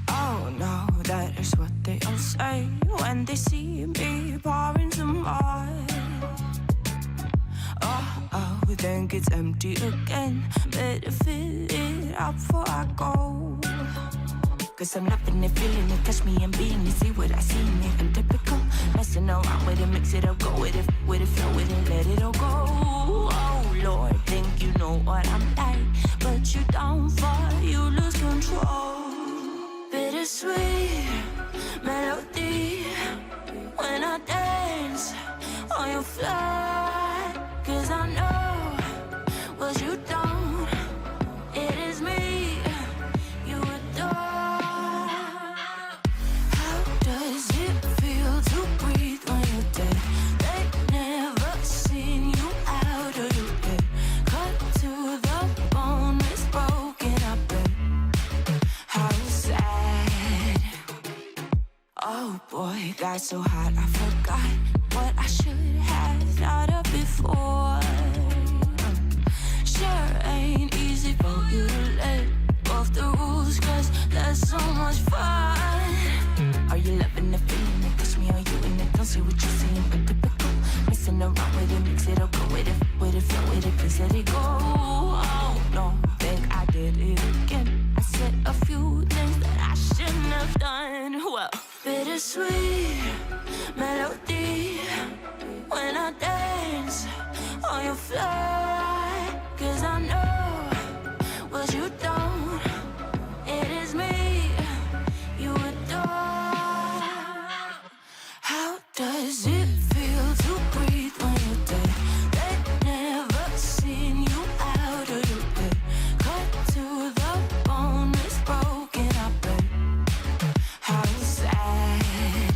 Oh no, that is what they all say when they see me pouring some more. Oh, then gets empty again. Better fill it up before I go. Cause I'm loving it, feeling it, catch me and being it. See what I see in it, I'm typical. Messing around with it, mix it up, go with it, flow with it, let it all go. Oh Lord, think you know what I'm like, but you don't fall, you lose control. Bittersweet melody when I dance on your fly. Cause I know what you don't, it is me you adore. How does it feel to breathe when you're dead? They've never seen you out or you dead. Cut to the bone, it's broken, I bet. How sad. Oh boy, got so hot I forgot what I should have thought of before. Sure ain't easy for you to let go of the rules, cause that's so much fun. Are you loving the feeling it? Touch me, are you in it? Don't say what you're saying, but typical. Messing around with it, mix it up, go with it, flow with it, please let it go. Oh no, think I did it again. I said a few things that I shouldn't have done. Well, bittersweet melody when I dance on your fly. Cause I know what you don't, it is me you adore. How does it feel to breathe when you're dead? They've never seen you out or you dead. Cut to the bone, it's broken, I bet. How sad.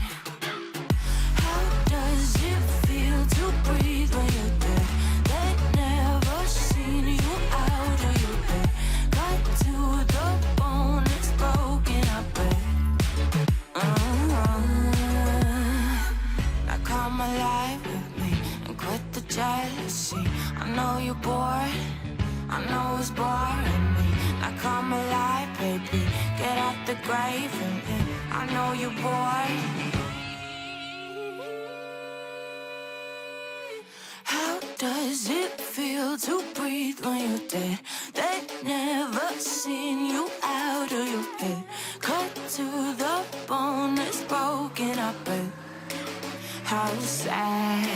How does it feel to breathe when you're dead? They've never seen you out or you dead. Cut to the bone, it's broken, I bet. Now come alive with me and quit the jealousy. I know you're bored, I know it's boring me. Now come alive, baby, get out the grave and I know you're bored. How does it feel to breathe when you're dead? They've never seen you out or you dead. Cut to the bone, it's broken, I bet. How sad.